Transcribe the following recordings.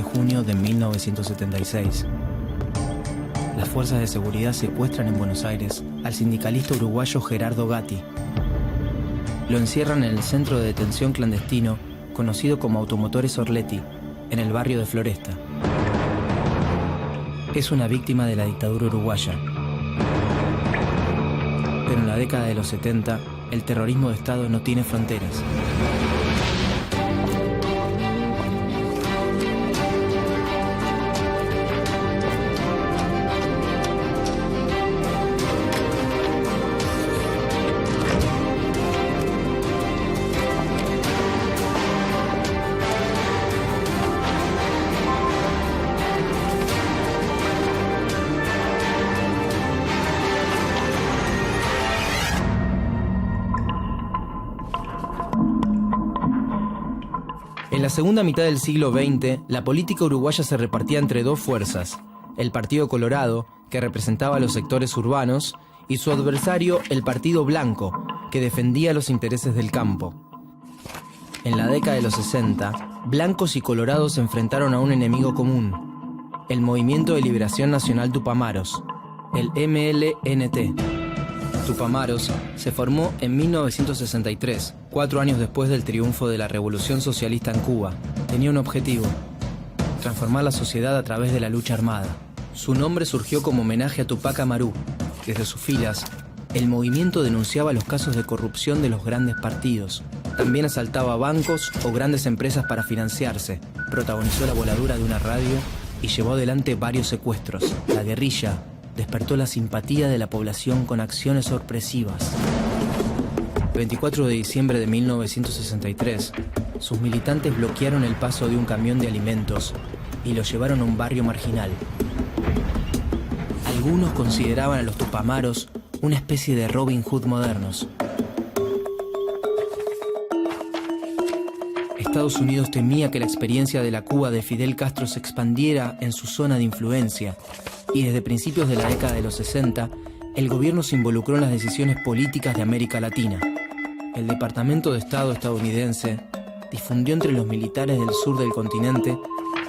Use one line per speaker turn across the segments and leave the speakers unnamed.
junio de 1976. Las fuerzas de seguridad secuestran en Buenos Aires al sindicalista uruguayo Gerardo Gatti. Lo encierran en el centro de detención clandestino conocido como Automotores Orletti, en el barrio de Floresta. Es una víctima de la dictadura uruguaya. Pero en la década de los 70, el terrorismo de Estado no tiene fronteras. En la segunda mitad del siglo XX, la política uruguaya se repartía entre dos fuerzas: el Partido Colorado, que representaba a los sectores urbanos, y su adversario, el Partido Blanco, que defendía los intereses del campo. En la década de los 60, blancos y colorados se enfrentaron a un enemigo común: el Movimiento de Liberación Nacional Tupamaros, el MLNT. Tupamaros se formó en 1963, 4 años después del triunfo de la Revolución Socialista en Cuba. Tenía un objetivo: transformar la sociedad a través de la lucha armada. Su nombre surgió como homenaje a Tupac Amaru. Desde sus filas, el movimiento denunciaba los casos de corrupción de los grandes partidos. También asaltaba bancos o grandes empresas para financiarse. Protagonizó la voladura de una radio y llevó adelante varios secuestros. La guerrilla despertó la simpatía de la población con acciones sorpresivas. El 24 de diciembre de 1963, sus militantes bloquearon el paso de un camión de alimentos y lo llevaron a un barrio marginal. Algunos consideraban a los Tupamaros una especie de Robin Hood modernos. Estados Unidos temía que la experiencia de la Cuba de Fidel Castro se expandiera en su zona de influencia, y desde principios de la década de los 60, el gobierno se involucró en las decisiones políticas de América Latina. El Departamento de Estado estadounidense difundió entre los militares del sur del continente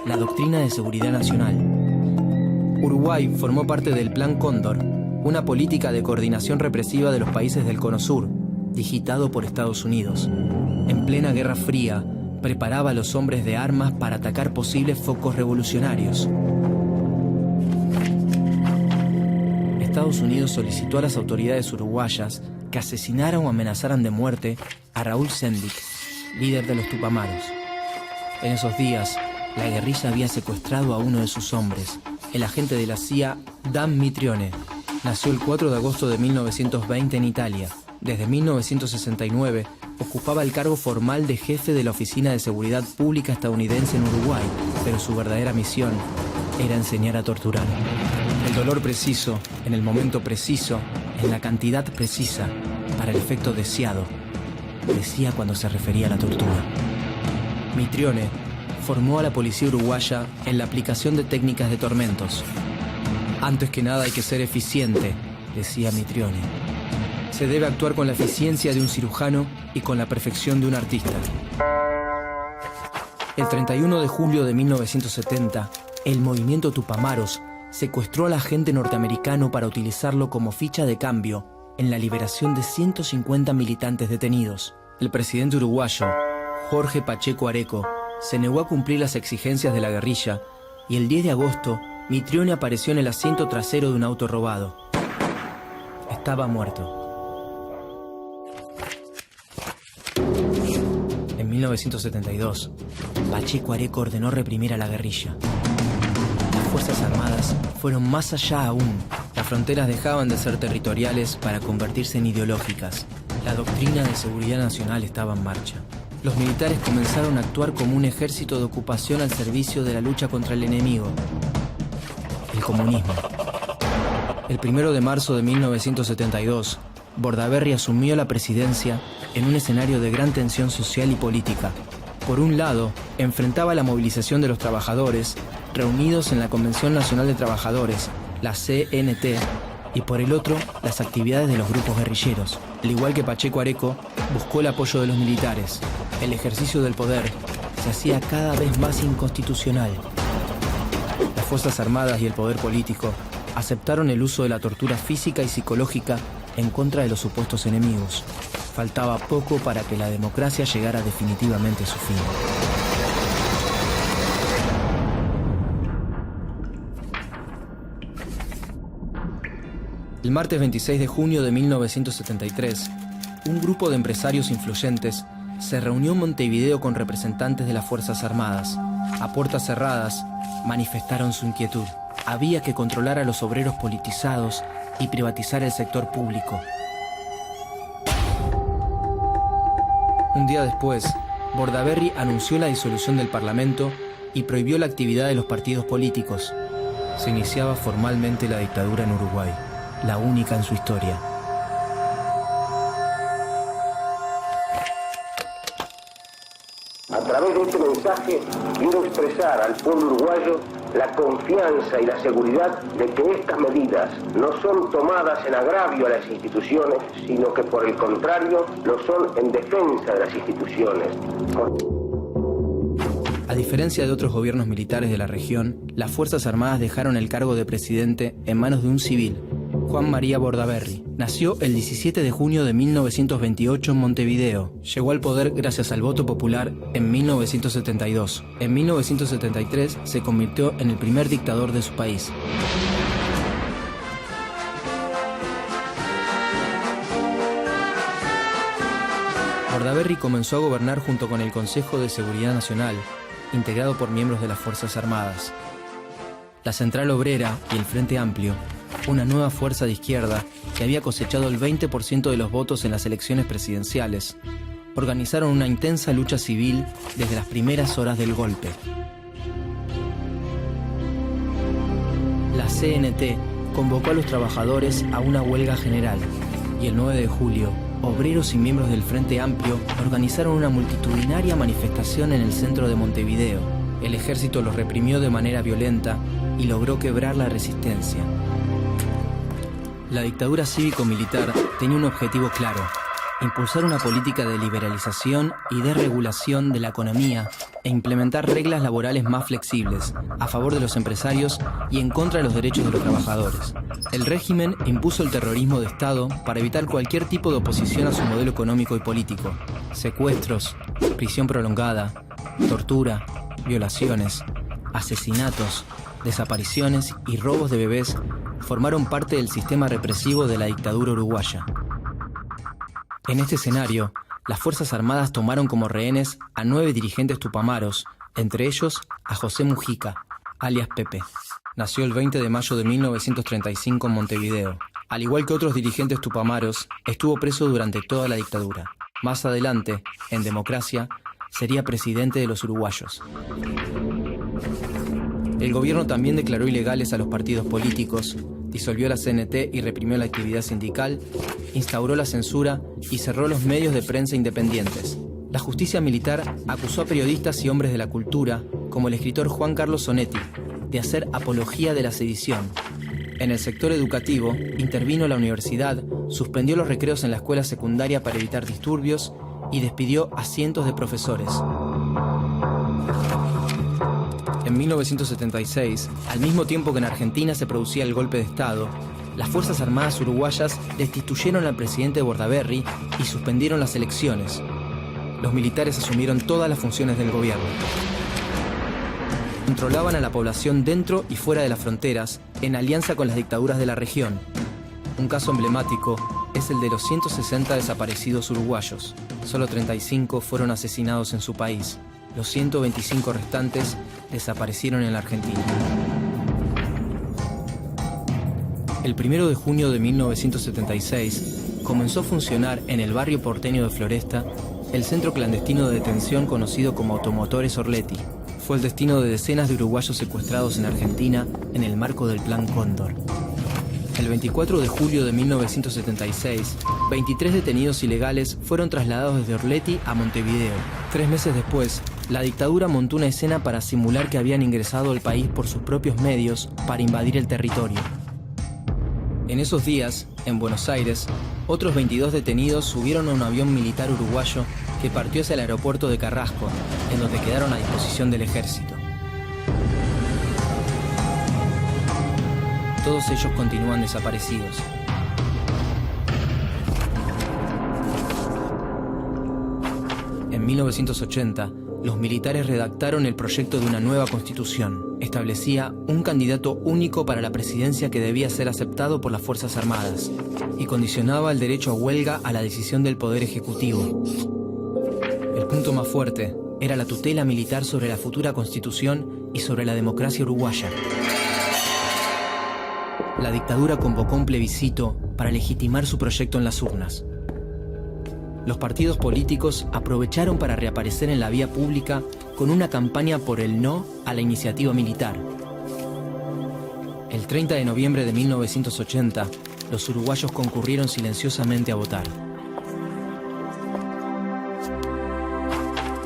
la doctrina de seguridad nacional. Uruguay formó parte del Plan Cóndor, una política de coordinación represiva de los países del Cono Sur, digitado por Estados Unidos. En plena Guerra Fría, preparaba a los hombres de armas para atacar posibles focos revolucionarios. Estados Unidos solicitó a las autoridades uruguayas que asesinaran o amenazaran de muerte a Raúl Sendic, líder de los Tupamaros. En esos días, la guerrilla había secuestrado a uno de sus hombres, el agente de la CIA Dan Mitrione. Nació el 4 de agosto de 1920 en Italia. Desde 1969 ocupaba el cargo formal de jefe de la Oficina de Seguridad Pública estadounidense en Uruguay, pero su verdadera misión era enseñar a torturar. El dolor preciso, en el momento preciso, en la cantidad precisa, para el efecto deseado, decía cuando se refería a la tortura. Mitrione formó a la policía uruguaya en la aplicación de técnicas de tormentos. Antes que nada hay que ser eficiente, decía Mitrione. Se debe actuar con la eficiencia de un cirujano y con la perfección de un artista. El 31 de julio de 1970, el movimiento Tupamaros secuestró al agente norteamericano para utilizarlo como ficha de cambio en la liberación de 150 militantes detenidos. El presidente uruguayo, Jorge Pacheco Areco, se negó a cumplir las exigencias de la guerrilla y el 10 de agosto, Mitrione apareció en el asiento trasero de un auto robado. Estaba muerto. En 1972, Pacheco Areco ordenó reprimir a la guerrilla. Las Fuerzas Armadas fueron más allá aún. Las fronteras dejaban de ser territoriales para convertirse en ideológicas. La doctrina de seguridad nacional estaba en marcha. Los militares comenzaron a actuar como un ejército de ocupación al servicio de la lucha contra el enemigo, el comunismo. El 1 de marzo de 1972, Bordaberry asumió la presidencia en un escenario de gran tensión social y política. Por un lado, enfrentaba la movilización de los trabajadores reunidos en la Convención Nacional de Trabajadores, la CNT, y por el otro, las actividades de los grupos guerrilleros. Al igual que Pacheco Areco, buscó el apoyo de los militares. El ejercicio del poder se hacía cada vez más inconstitucional. Las Fuerzas Armadas y el poder político aceptaron el uso de la tortura física y psicológica en contra de los supuestos enemigos. Faltaba poco para que la democracia llegara definitivamente a su fin. El martes 26 de junio de 1973, un grupo de empresarios influyentes se reunió en Montevideo con representantes de las Fuerzas Armadas. A puertas cerradas, manifestaron su inquietud. Había que controlar a los obreros politizados y privatizar el sector público. Un día después, Bordaberry anunció la disolución del Parlamento y prohibió la actividad de los partidos políticos. Se iniciaba formalmente la dictadura en Uruguay, la única en su historia.
A través de este mensaje quiero expresar al pueblo uruguayo la confianza y la seguridad de que estas medidas no son tomadas en agravio a las instituciones, sino que por el contrario lo son en defensa de las instituciones.
A diferencia de otros gobiernos militares de la región, las Fuerzas Armadas dejaron el cargo de presidente en manos de un civil, Juan María Bordaberry. Nació el 17 de junio de 1928 en Montevideo. Llegó al poder gracias al voto popular en 1972. En 1973 se convirtió en el primer dictador de su país. Bordaberry comenzó a gobernar junto con el Consejo de Seguridad Nacional, integrado por miembros de las Fuerzas Armadas. La Central Obrera y el Frente Amplio, una nueva fuerza de izquierda que había cosechado el 20% de los votos en las elecciones presidenciales, organizaron una intensa lucha civil desde las primeras horas del golpe. La CNT convocó a los trabajadores a una huelga general y el 9 de julio, obreros y miembros del Frente Amplio organizaron una multitudinaria manifestación en el centro de Montevideo. El ejército los reprimió de manera violenta y logró quebrar la resistencia. La dictadura cívico-militar tenía un objetivo claro: impulsar una política de liberalización y desregulación de la economía e implementar reglas laborales más flexibles, a favor de los empresarios y en contra de los derechos de los trabajadores. El régimen impuso el terrorismo de Estado para evitar cualquier tipo de oposición a su modelo económico y político. Secuestros, prisión prolongada, tortura, violaciones, asesinatos, desapariciones y robos de bebés formaron parte del sistema represivo de la dictadura uruguaya. En este escenario, las Fuerzas Armadas tomaron como rehenes a 9 dirigentes tupamaros, entre ellos a José Mujica, alias Pepe. Nació el 20 de mayo de 1935 en Montevideo. Al igual que otros dirigentes tupamaros, estuvo preso durante toda la dictadura. Más adelante, en democracia, sería presidente de los uruguayos. El gobierno también declaró ilegales a los partidos políticos, disolvió la CNT y reprimió la actividad sindical, instauró la censura y cerró los medios de prensa independientes. La justicia militar acusó a periodistas y hombres de la cultura, como el escritor Juan Carlos Sonetti, de hacer apología de la sedición. En el sector educativo, intervino la universidad, suspendió los recreos en la escuela secundaria para evitar disturbios y despidió a cientos de profesores. En 1976, al mismo tiempo que en Argentina se producía el golpe de Estado, las Fuerzas Armadas uruguayas destituyeron al presidente Bordaberry y suspendieron las elecciones. Los militares asumieron todas las funciones del gobierno. Controlaban a la población dentro y fuera de las fronteras, en alianza con las dictaduras de la región. Un caso emblemático es el de los 160 desaparecidos uruguayos. Solo 35 fueron asesinados en su país. Los 125 restantes desaparecieron en la Argentina. El 1 de junio de 1976 comenzó a funcionar en el barrio porteño de Floresta el centro clandestino de detención conocido como Automotores Orletti. Fue el destino de decenas de uruguayos secuestrados en Argentina en el marco del Plan Cóndor. El 24 de julio de 1976, 23 detenidos ilegales fueron trasladados desde Orletti a Montevideo. 3 meses después, la dictadura montó una escena para simular que habían ingresado al país por sus propios medios para invadir el territorio. En esos días, en Buenos Aires, otros 22 detenidos subieron a un avión militar uruguayo que partió hacia el aeropuerto de Carrasco, en donde quedaron a disposición del ejército. todos ellos continúan desaparecidos. En 1980, los militares redactaron el proyecto de una nueva constitución. Establecía un candidato único para la presidencia que debía ser aceptado por las Fuerzas Armadas y condicionaba el derecho a huelga a la decisión del Poder Ejecutivo. El punto más fuerte era la tutela militar sobre la futura constitución y sobre la democracia uruguaya. La dictadura convocó un plebiscito para legitimar su proyecto en las urnas. Los partidos políticos aprovecharon para reaparecer en la vía pública con una campaña por el no a la iniciativa militar. El 30 de noviembre de 1980, los uruguayos concurrieron silenciosamente a votar.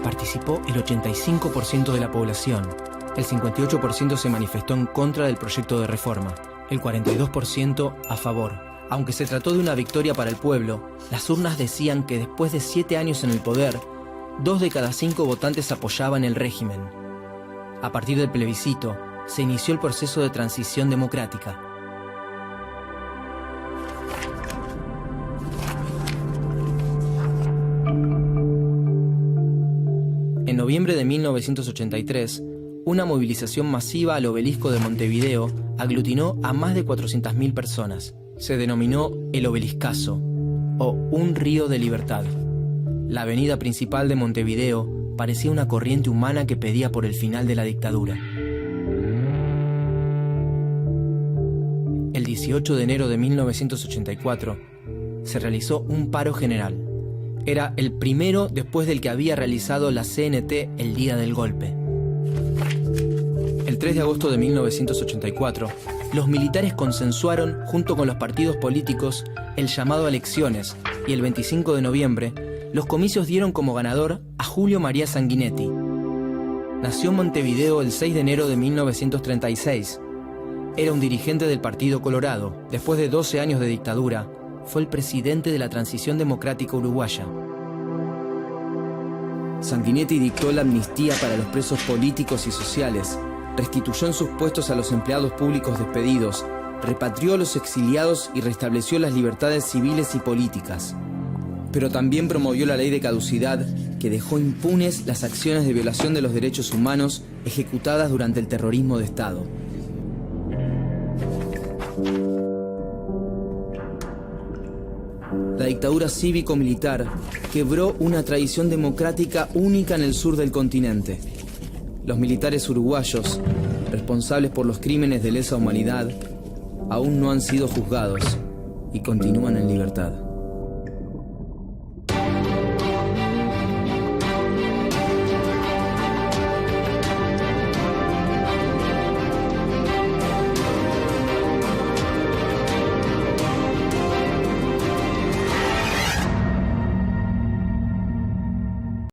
Participó el 85% de la población. El 58% se manifestó en contra del proyecto de reforma. El 42% a favor. Aunque se trató de una victoria para el pueblo, las urnas decían que después de 7 años en el poder, 2 de cada 5 votantes apoyaban el régimen. A partir del plebiscito, se inició el proceso de transición democrática. En noviembre de 1983, una movilización masiva al obelisco de Montevideo aglutinó a más de 400.000 personas. Se denominó el Obeliscazo, o un río de libertad. La avenida principal de Montevideo parecía una corriente humana que pedía por el final de la dictadura. El 18 de enero de 1984 se realizó un paro general. Era el primero después del que había realizado la CNT el día del golpe. El 3 de agosto de 1984, los militares consensuaron, junto con los partidos políticos, el llamado a elecciones, y el 25 de noviembre, los comicios dieron como ganador a Julio María Sanguinetti. Nació en Montevideo el 6 de enero de 1936. Era un dirigente del Partido Colorado. Después de 12 años de dictadura, fue el presidente de la transición democrática uruguaya. Sanguinetti dictó la amnistía para los presos políticos y sociales, restituyó en sus puestos a los empleados públicos despedidos, repatrió a los exiliados y restableció las libertades civiles y políticas. Pero también promovió la ley de caducidad, que dejó impunes las acciones de violación de los derechos humanos ejecutadas durante el terrorismo de Estado. La dictadura cívico-militar quebró una tradición democrática única en el sur del continente. Los militares uruguayos, responsables por los crímenes de lesa humanidad, aún no han sido juzgados y continúan en libertad.